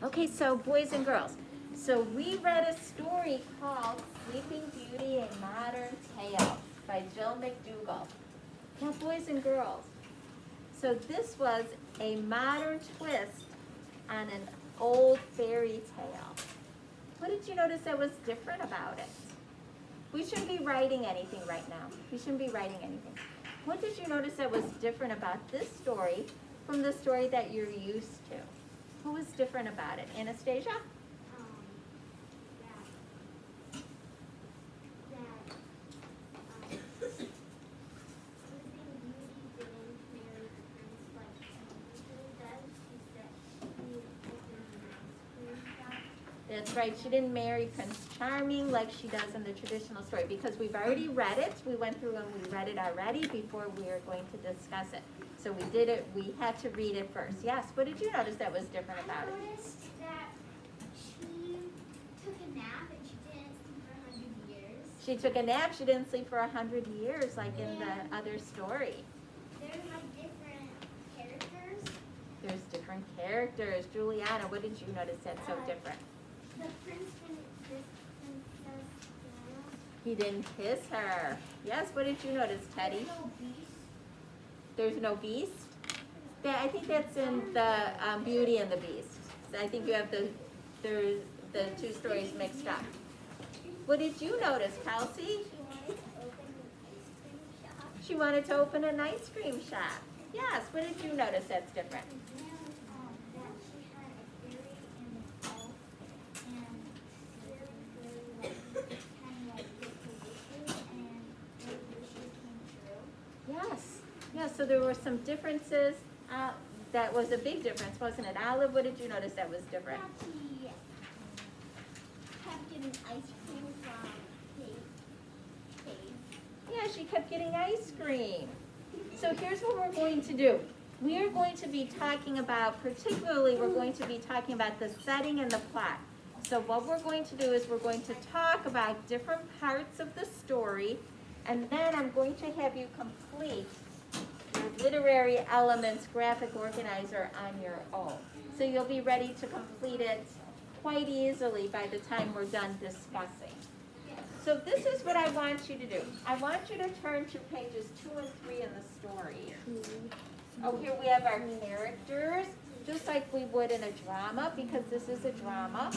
Okay, so boys and girls. So we read a story called Sleeping Beauty, A Modern Tale by Jill McDougall. Now boys and girls, so this was a modern twist on an old fairy tale. What did you notice that was different about it? We shouldn't be writing anything right now. We shouldn't be writing anything. What did you notice that was different about this story from the story that you're used to? What was different about it? Anastasia? That's right, she didn't marry Prince Charming like she does in the traditional story because we've already read it. We went through and we read it already before we were going to discuss it. So we did it, we had to read it first. Yes, what did you notice that was different about it? I noticed that she took a nap and she didn't sleep for 100 years. She took a nap, she didn't sleep for 100 years like in the other story. There's like different characters. There's different characters. Juliana, what did you notice that's so different? The prince and this princess Diana. He didn't kiss her. Yes, what did you notice, Teddy? There's no beast? I think that's in the Beauty and the Beast. So I think you have the two stories mixed up. What did you notice, Kelsey? She wanted to open an ice cream shop. She wanted to open an ice cream shop. Yes, what did you notice that's different? That she had a fairy and an elf and fairy kind of like get wishes and those wishes came true. Yes. Yeah, so there were some differences. That was a big difference, wasn't it? Olive, what did you notice that was different? That she kept getting ice cream from Kate. Yeah, she kept getting ice cream. So here's what we're going to do. We are going to be talking about, particularly we're going to be talking about the setting and the plot. So what we're going to do is we're going to talk about different parts of the story, and then I'm going to have you complete your literary elements graphic organizer on your own. So you'll be ready to complete it quite easily by the time we're done discussing. So this is what I want you to do. I want you to turn to pages 2 and 3 in the story. Oh, here we have our characters, just like we would in a drama, because this is a drama.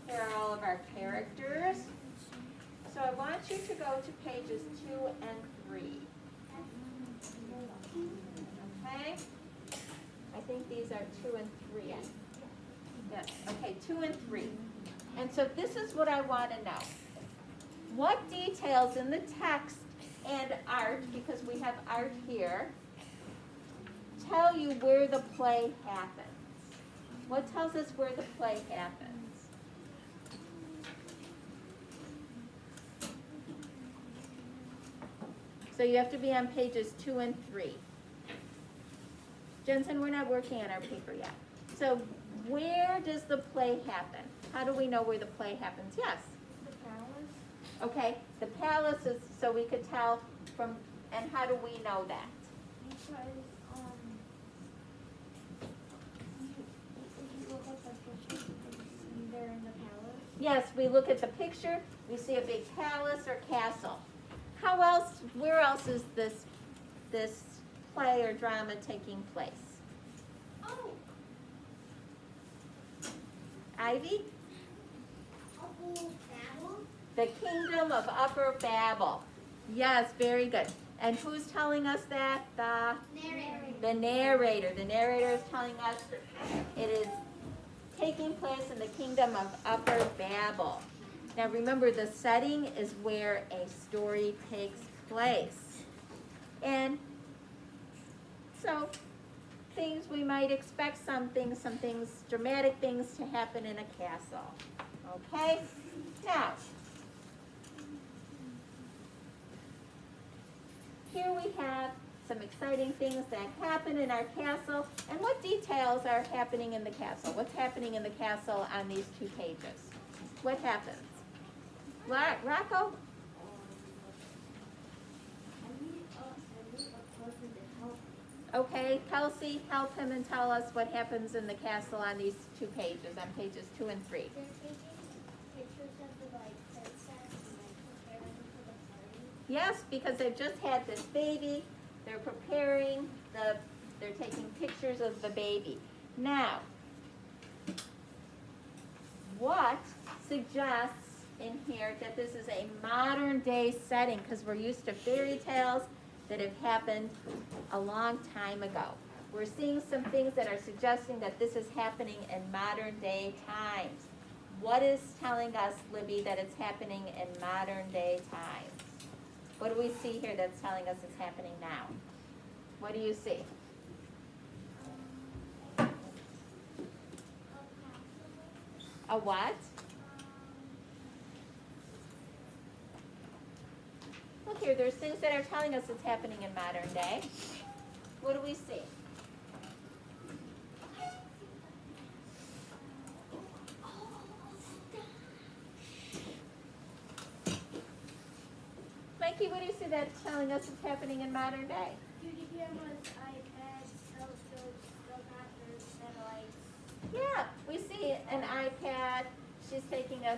Here are all of our characters. So I want you to go to pages 2 and 3. Okay? I think these are 2 and 3. Yes, okay, 2 and 3. And so this is what I want to know. What details in the text and art, because we have art here, tell you where the play happens? What tells us where the play happens? So you have to be on pages 2 and 3. Jensen, we're not working on our paper yet. So where does the play happen? How do we know where the play happens? Yes? The palace. Okay, the palace is, so we could tell from, and how do we know that? Because if you look at the picture, you can see they're in the palace. Yes, we look at the picture, we see a big palace or castle. How else, where else is this play or drama taking place? Oh, Ivy? Upper Babel. The Kingdom of Upper Babel. Yes, very good. And who's telling us that? Narrator. The narrator. The narrator is telling us it is taking place in the Kingdom of Upper Babel. Now remember, the setting is where a story takes place. And so things we might expect, some things, dramatic things to happen in a castle. Okay? Now, here we have some exciting things that happen in our castle. And what details are happening in the castle? What's happening in the castle on these 2 pages? What happens? Rocco? Okay, Kelsey, help him and tell us what happens in the castle on these 2 pages, on pages 2 and 3. They're taking pictures of the princess and preparing for the party. Yes, because they've just had this baby, they're preparing, they're taking pictures of the baby. Now, what suggests in here that this is a modern day setting? Because we're used to fairy tales that have happened a long time ago. We're seeing some things that are suggesting that this is happening in modern day times. What is telling us, Libby, that it's happening in modern day times? What do we see here that's telling us it's happening now? What do you see? A what? Look here, there's things that are telling us it's happening in modern day. What do we see? Mikey, what do you see that's telling us it's happening in modern day? Beauty cameras, iPads, telescopes, helicopters, satellites. Yeah, we see an iPad. She's taking a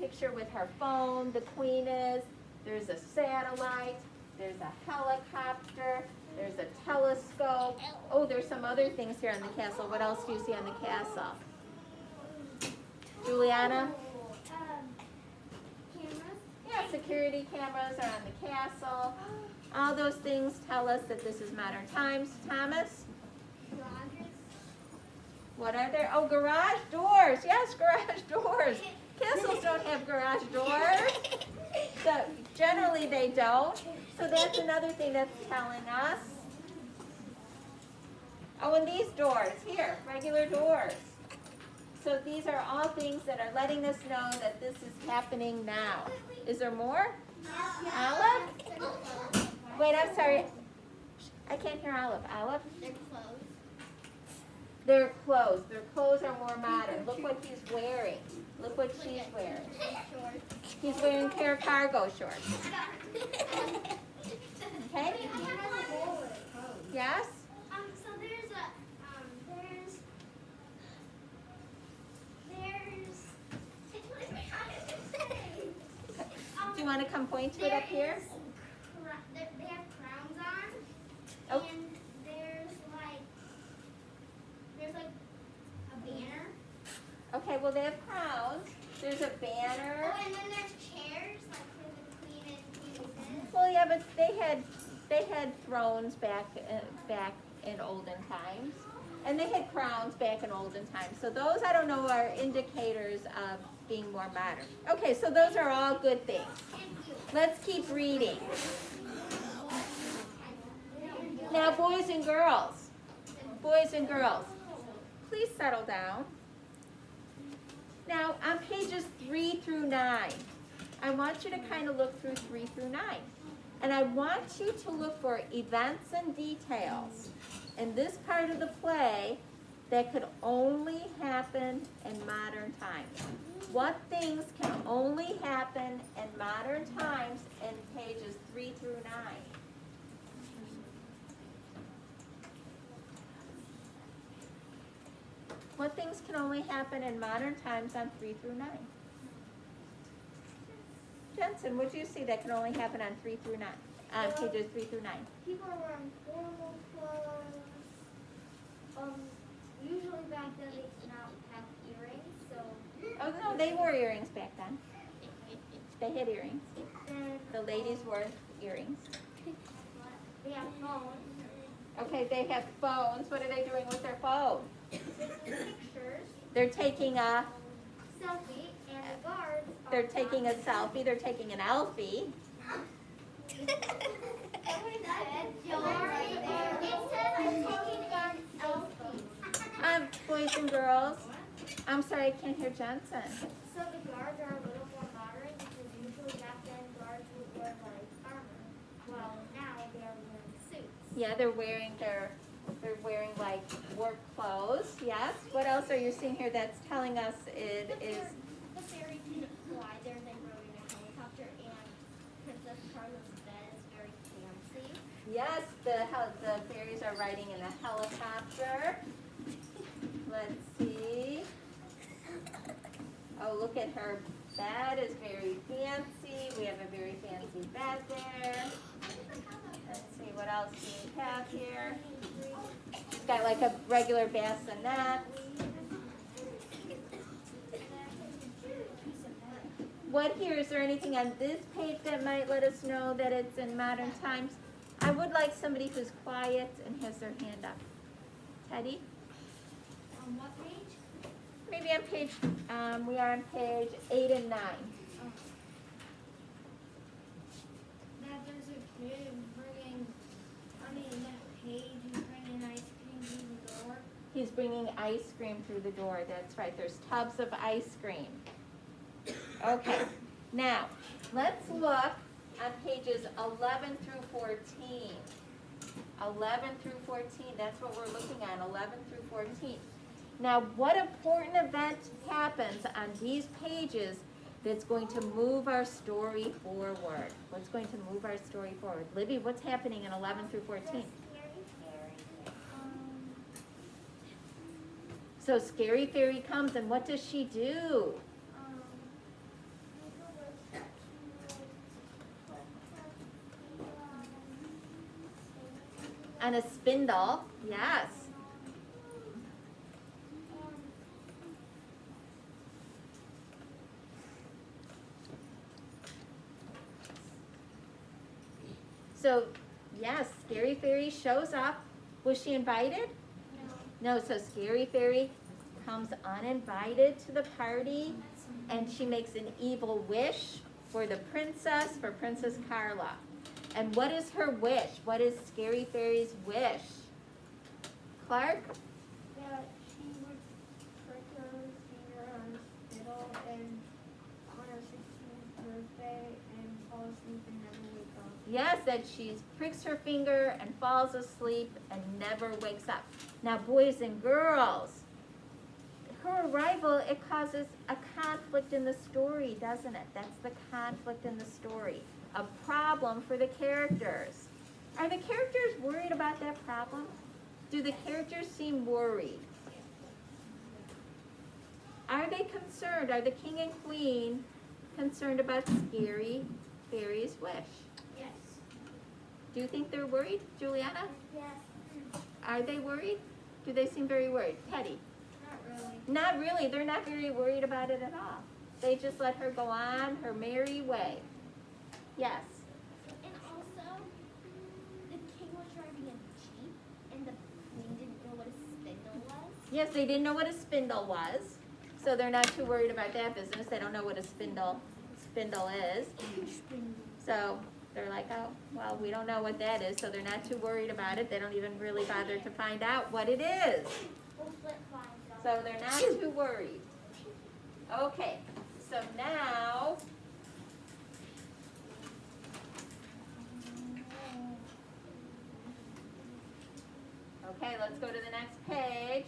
picture with her phone. The queen is. There's a satellite. There's a helicopter. There's a telescope. Oh, there's some other things here on the castle. What else do you see on the castle? Juliana? Cameras. Yeah, security cameras are on the castle. All those things tell us that this is modern times. Thomas? Garages. What are there? Oh, garage doors. Yes, garage doors. Castles don't have garage doors. So generally they don't. So that's another thing that's telling us. Oh, and these doors here, regular doors. So these are all things that are letting us know that this is happening now. Is there more? Olive? Wait, I'm sorry. I can't hear Olive. Olive? They're clothes. Their clothes. Their clothes are more modern. Look what he's wearing. Look what she's wearing. Shorts. He's wearing pair of cargo shorts. Okay? Yes? So there's Do you want to come point to it up here? They have crowns on, Oh. and there's like a banner. Okay, well they have crowns. There's a banner. Oh, and then there's chairs like for the queen and queen. Well, yeah, but they had thrones back in olden times, and they had crowns back in olden times. So those I don't know are indicators of being more modern. Okay, so those are all good things. Let's keep reading. Now, boys and girls, please settle down. Now, on pages 3 through 9, I want you to kind of look through 3 through 9. And I want you to look for events and details in this part of the play that could only happen in modern times. What things can only happen in modern times in pages 3 through 9? What things can only happen in modern times on 3 through 9? Jensen, what do you see that can only happen on 3 through 9? On pages 3 through 9. People are wearing formal clothes. Usually back then they did not have earrings, so. Oh no, they wore earrings back then. They had earrings. And The ladies wore earrings. they have phones. Okay, they have phones. What are they doing with their phone? Pictures, They're taking a selfie, and the guards. they're taking a selfie. They're taking an Elfie. It said I'm taking an selfie. Boys and girls. I'm sorry, I can't hear Jensen. So the guards are a little more modern because usually back then guards would wear like armor. Well, now they're wearing suits. Yeah, they're wearing like work clothes. Yes. What else are you seeing here that's telling us it is? The fairy can fly there. They rode in a helicopter, and Princess Carla's bed is very fancy. Yes, the fairies are riding in a helicopter. Let's see. Oh, look at her bed is very fancy. We have a very fancy bed there. Let's see, what else do we have here? She's got like a regular bassinet. What here, is there anything on this page that might let us know that it's in modern times? I would like somebody who's quiet and has their hand up. Teddy? On what page? Maybe on page, we are on page 8 and 9. That there's a kid bringing, that page, he's bringing ice cream through the door. He's bringing ice cream through the door, that's right, there's tubs of ice cream. Okay, now, let's look on pages 11 through 14. 11 through 14, that's what we're looking at, 11 through 14. Now, what important event happens on these pages that's going to move our story forward? What's going to move our story forward? Libby, what's happening in 11 through 14? So Scary Fairy comes, and what does she do? On a spindle, yes. So, yes, Scary Fairy shows up. Was she invited? No, so Scary Fairy comes uninvited to the party, and she makes an evil wish for the princess, for Princess Carla. And what is her wish? What is Scary Fairy's wish? Clark? That she would prick her finger on a spittle and on her 16th birthday and fall asleep and never wake up. Yes, that she pricks her finger and falls asleep and never wakes up. Now, boys and girls, her arrival, it causes a conflict in the story, doesn't it? That's the conflict in the story. A problem for the characters. Are the characters worried about that problem? Do the characters seem worried? Are they concerned? Are the king and queen concerned about Scary Fairy's wish? Yes. Do you think they're worried, Juliana? Yes. Are they worried? Do they seem very worried? Teddy? Not really. Not really. They're not very worried about it at all. They just let her go on her merry way. Yes. And also, the king was driving a jeep, and the queen didn't know what a spindle was. Yes, they didn't know what a spindle was, so they're not too worried about that business. They don't know what a spindle is. So they're like, oh, well, we don't know what that is, so they're not too worried about it. They don't even really bother to find out what it is. So they're not too worried. Okay, so now, okay, let's go to the next page.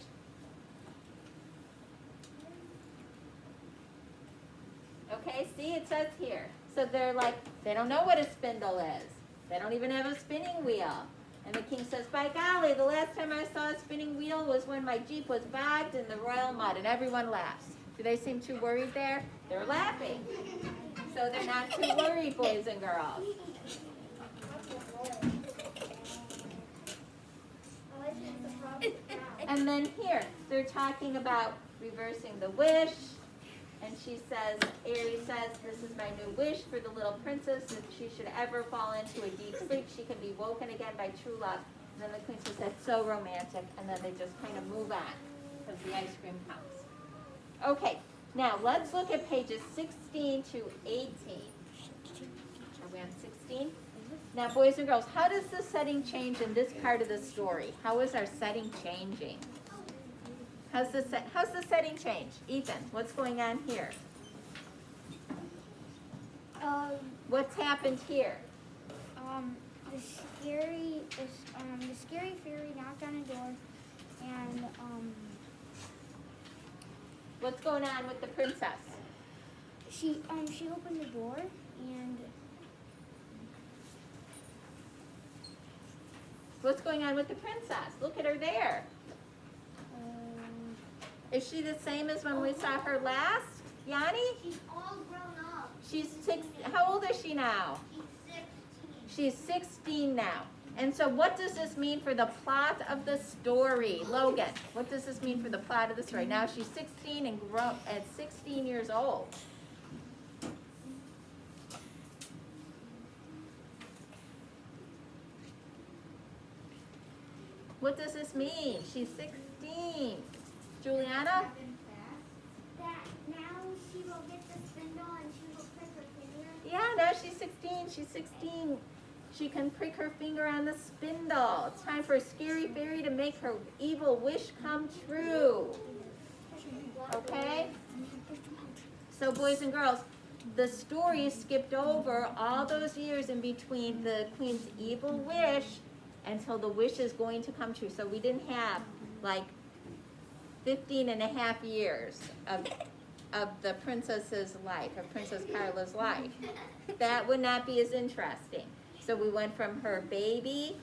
Okay, see, it says here. So they're like, they don't know what a spindle is. They don't even have a spinning wheel. And the king says, by golly, the last time I saw a spinning wheel was when my Jeep was bogged in the royal mud, and everyone laughs. Do they seem too worried there? They're laughing. So they're not too worried, boys and girls. And then here, they're talking about reversing the wish. And she says, Aries says, this is my new wish for the little princess. If she should ever fall into a deep sleep, she can be woken again by true love. And then the queen says, that's so romantic. And then they just kind of move on because the ice cream comes. Okay, now let's look at pages 16 to 18. Are we on 16? Now, boys and girls, how does the setting change in this part of the story? How is our setting changing? How's the setting change? Ethan, what's going on here? What's happened here? The scary fairy knocked on a door, and What's going on with the princess? she opened the door, and What's going on with the princess? Look at her there. Is she the same as when we saw her last? Yanni? She's all grown up. She's 6, how old is she now? She's 16. She's 16 now. And so what does this mean for the plot of the story? Logan, what does this mean for the plot of the story? Now she's 16 and at 16 years old. What does this mean? She's 16. Juliana? That now she will get the spindle and she will prick her finger. Yeah, now she's 16. She's 16. She can prick her finger on the spindle. It's time for Scary Fairy to make her evil wish come true. Okay? So boys and girls, the story skipped over all those years in between the queen's evil wish until the wish is going to come true. So we didn't have like 15 and a half years of the princess's life, of Princess Carla's life. That would not be as interesting. So we went from her baby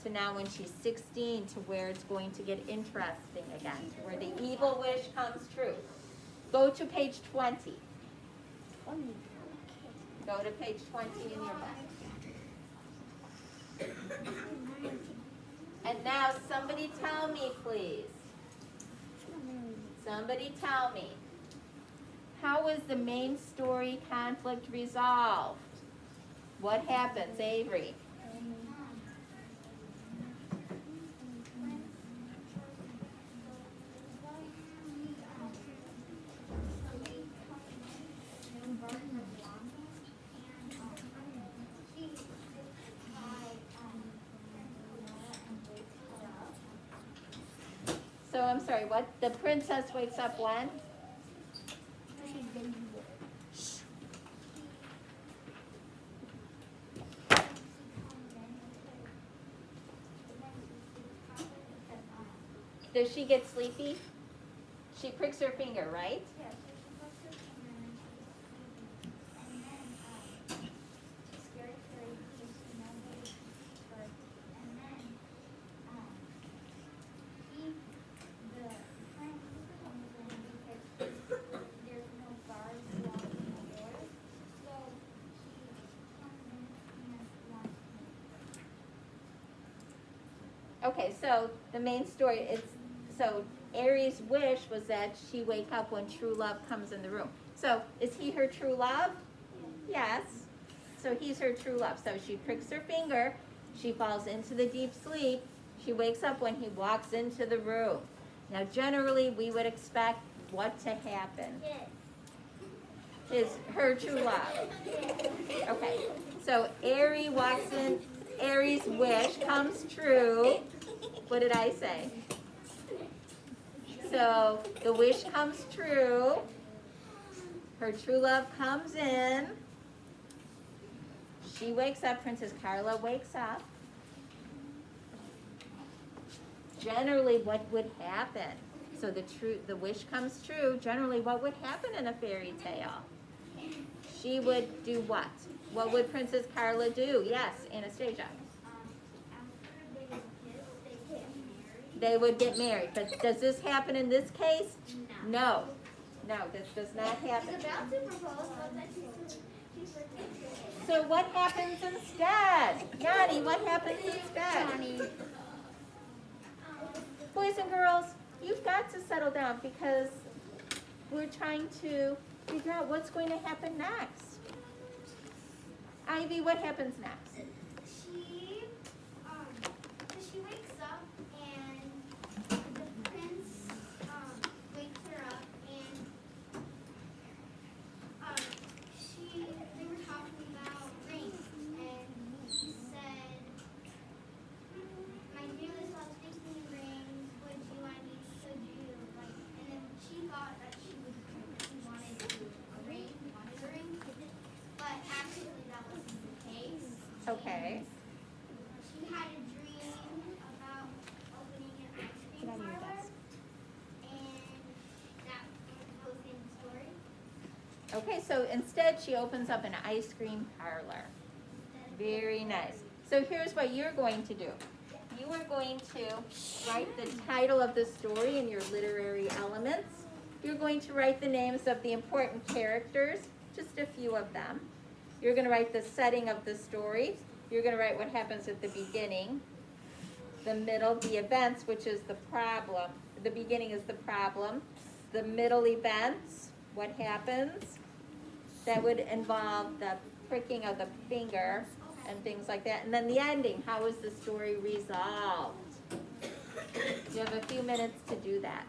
to now when she's 16 to where it's going to get interesting again, to where the evil wish comes true. Go to page 20. Go to page 20 in your book. And now somebody tell me, please. Somebody tell me. How was the main story conflict resolved? What happens, Avery? So I'm sorry, what? The princess wakes up when? Does she get sleepy? She pricks her finger, right? Yeah, so she puts her finger in and then Scary Fairy keeps nobody first. And then the prince comes in because there's no guards locking the doors. So she comes in and wants to. Okay, so the main story is, so Aries' wish was that she wake up when true love comes in the room. So is he her true love? Yes. So he's her true love. So she pricks her finger, she falls into the deep sleep, she wakes up when he walks into the room. Now generally we would expect what to happen? Is her true love. Okay, so Aries walks in, Aries' wish comes true. What did I say? So the wish comes true. Her true love comes in. She wakes up, Princess Carla wakes up. Generally, what would happen? So the wish comes true. Generally, what would happen in a fairy tale? She would do what? What would Princess Carla do? Yes, Anastasia. They would get married. But does this happen in this case? No. No, this does not happen. She's about to propose, but then she's So what happens instead? Yanni, what happens instead? Boys and girls, you've got to settle down because we're trying to figure out what's going to happen next. Ivy, what happens next? She wakes up and the prince wakes her up and they were talking about rings and he said, my newest was thinking rings, would you, I need, should you, like, and then she thought that she wanted a ring, but actually that wasn't the case. Okay. She had a dream about opening an ice cream parlor, and that goes in the story. Okay, so instead she opens up an ice cream parlor. Very nice. So here's what you're going to do. You are going to write the title of the story in your literary elements. You're going to write the names of the important characters, just a few of them. You're going to write the setting of the story. You're going to write what happens at the beginning, the middle, the events, which is the problem. The beginning is the problem. The middle events, what happens. That would involve the pricking of the finger and things like that. And then the ending, how is the story resolved? You have a few minutes to do that.